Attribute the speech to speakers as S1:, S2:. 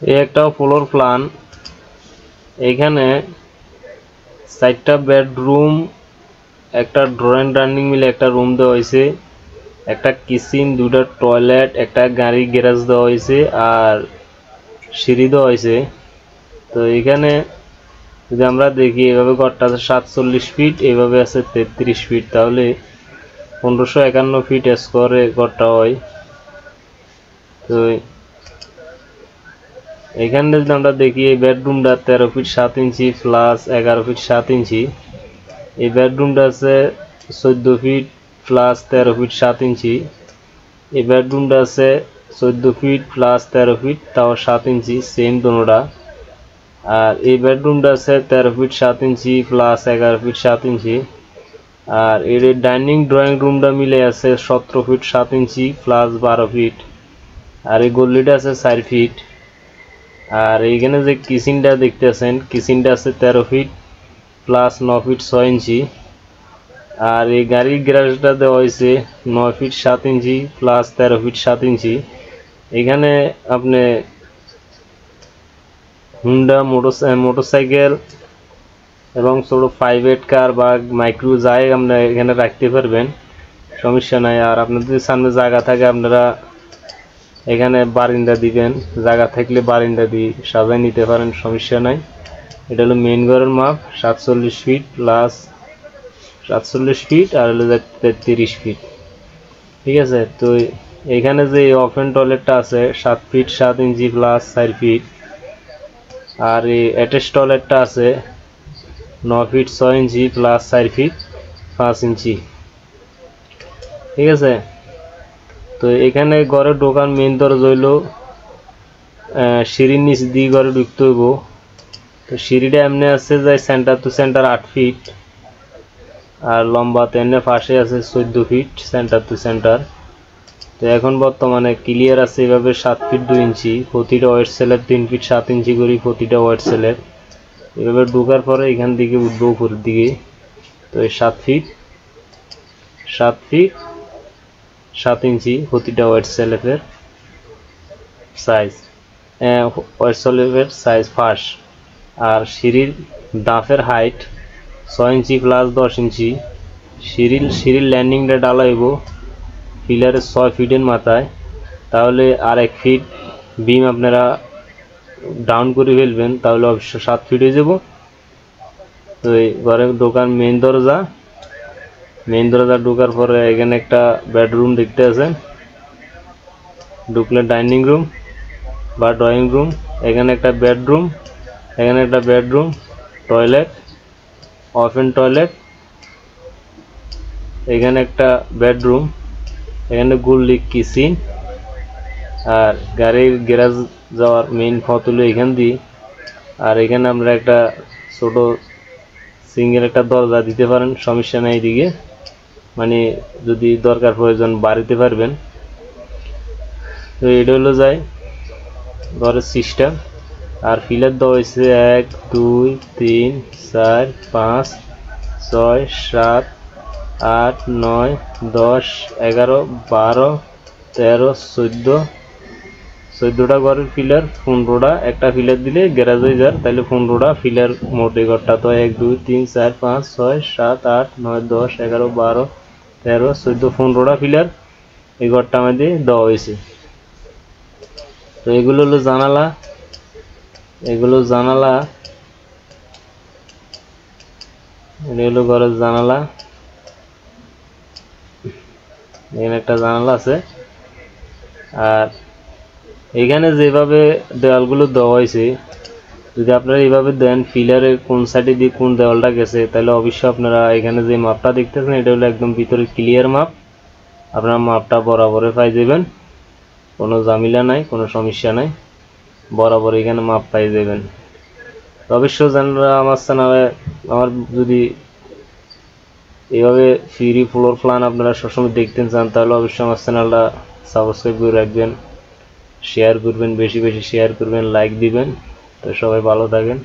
S1: এই একটা floor plan. এখানে 4টা বেডরুম, একটা ড্রয়িং ডাইনিং মিলে একটা রুম দেওয়া হয়েছে, একটা কিচেন, 2টা টয়লেট, একটা গাড়ি গ্যারেজ দেওয়া হয়েছে আর সিঁড়ি দেওয়া হয়েছে। তো এখানে যদি আমরা দেখি এভাবে ঘরটা আছে 47 ফিট, এইভাবে আছে 33 ফিট, তাহলে 1551 ফিট স্কোয়ারে ঘরটা হয়। তো এখানে যদি আমরা দেখি এই বেডরুমটা 13 ফিট 7 ইঞ্চি প্লাস 11 ফিট 7 ইঞ্চি। এই বেডরুমটা আছে 14 ফিট প্লাস 13 ফিট 7 ইঞ্চি। এই বেডরুমটা আছে 14 ফিট প্লাস 13 ফিট তাও 7 ইঞ্চি, সেম দোনোটা। আর এই বেডরুমটা আছে 13 ফিট 7 ইঞ্চি প্লাস 11 ফিট 7 ইঞ্চি। আর এর ডাইনিং ড্রয়িং রুমটা মিলে আছে 17 ফিট 7 ইঞ্চি প্লাস 12 ফিট। আর এই গল্লিটা আছে 4 ফিট। আর এইখানে যে কিচেনটা দেখতেছেন, কিচেনটা আছে 13 ফিট প্লাস 9 ফিট 6 ইঞ্চি। আর এই গাড়ির গ্যারেজটা দেওয়া হয়েছে 9 ফিট 7 ইঞ্চি প্লাস 13 ফিট 7 ইঞ্চি। এখানে আপনি হুন্ডা মোটরসাইকেল এবং ছোট প্রাইভেট কার বা মাইক্রো যাই আপনারা এখানে রাখতে পারবেন, সমস্যা নাই। আর আপনাদের যদি সামনে জায়গা থাকে আপনারা এখানে বারিন্দা দিবেন, জায়গা থাকলে বারিন্দা দিয়ে সাজায় নিতে পারেন, সমস্যা নাই। এটা হলো মেইন ঘরের মাপ 47 ফিট প্লাস 47 ফিট আর হলো 33 ফিট, ঠিক আছে। তো এখানে যে ওপেন টয়লেটটা আছে 7 ফিট 7 ইঞ্চি প্লাস 4 ফিট। আর এই অ্যাটাচ টয়লেটটা আছে 9 ফিট 6 ইঞ্চি প্লাস 4 ফিট 5 ইঞ্চি, ঠিক আছে। তো এখানে ঘরে ঢোকার মেইন দরজা হইল সিঁড়ির নিচ দিয়ে ঘরে ঢুকতে হইব। তো সিঁড়িটা এমনি আছে যে সেন্টার টু সেন্টার 8 ফিট আর লম্বাতে এমনি পাশে আছে 14 ফিট সেন্টার টু সেন্টার। তো এখন বর্তমানে ক্লিয়ার আছে এভাবে 7 ফিট 2 ইঞ্চি, প্রতিটা ওয়েট সেলের 3 ফিট 7 ইঞ্চি করে প্রতিটা ওয়েট সেলের। এভাবে ঢোকার পরে এখান থেকে উঠবো উপরের দিকে। তো এই 7 ফিট 7 ইঞ্চি প্রতিটা ওয়েট সেলের সাইজ, ওয়েট সেলের সাইজ ফার্স্ট। আর সিঁড়ির ডাফের হাইট 6 ইঞ্চি প্লাস 10 ইঞ্চি। সিঁড়ির ল্যান্ডিংটা ডালাইব পিলারের 6 ফিটের মাথায়, তাহলে আর 1 ফিট বিম আপনারা ডাউন করে ফেলবেন, তাহলে অবশ্য 7 ফিট হয়ে যাব। তো এই ঘরের ঢোকার মেইন দরজা ঢোকার পরে এখানে একটা বেডরুম দেখতে আছেন, ঢুকলে ডাইনিং রুম বা ড্রয়িং রুম। এখানে একটা বেডরুম, টয়লেট, ওপেন টয়লেট, এখানে একটা বেডরুম, এখানে গুল্লি কিচেন। আর গাড়ির গ্যারেজ যাওয়ার মেইন পথ হলো এখান দিয়ে। আর এখানে আমরা একটা ছোট সিঙ্গেল একটা দরজা দিতে পারেন, সমস্যা নাই। এদিকে মানে যদি দরকার প্রয়োজন বাড়িতে পারবেন। তো এটা হলো যায় ঘরের সিস্টেম। আর ফিলার দেওয়া হয়েছে 1 2 3 4 5 6 7 8 9 10 11 12 13 14টা ঘরের ফিলার, 15টা একটা ফিলার দিলে গ্যারেজ হয়ে যায়, তাহলে 15টা ফিলার মোট এই ঘরটা। তো 1 2 3 4 5 6 7 8 9 10 11 12 13 14 15টা ফিলার এই ঘরটা আমাদের দেওয়া হয়েছে। তো এগুলো হলো জানালা, এটা হলো ঘরের জানালা। এখানে একটা জানালা আছে। আর এখানে যেভাবে দেওয়ালগুলো দেওয়া হয়েছে, যদি আপনারা এইভাবে দেন পিলারের কোন সাইডে দিয়ে কোন দেওয়ালটা গেছে, তাহলে অবশ্যই আপনারা এখানে যে মাপটা দেখতেছেন এটা হলো একদম ভিতরে ক্লিয়ার মাপ, আপনারা মাপটা বরাবরে পাই যাবেন, কোনো ঝামেলা নাই, কোনো সমস্যা নাই, বরাবর এখানে মাপ পাই যাবেন। অবশ্যই যারা আমার চ্যানেলে আমার যদি এইভাবে ফ্রি ফ্লোর প্ল্যান আপনারা সবসময় দেখতে চান, তাহলে অবশ্যই আমার চ্যানেলটা সাবস্ক্রাইব করে রাখবেন, শেয়ার করবেন, বেশি বেশি শেয়ার করবেন, লাইক দিবেন। তো সবাই ভালো থাকেন।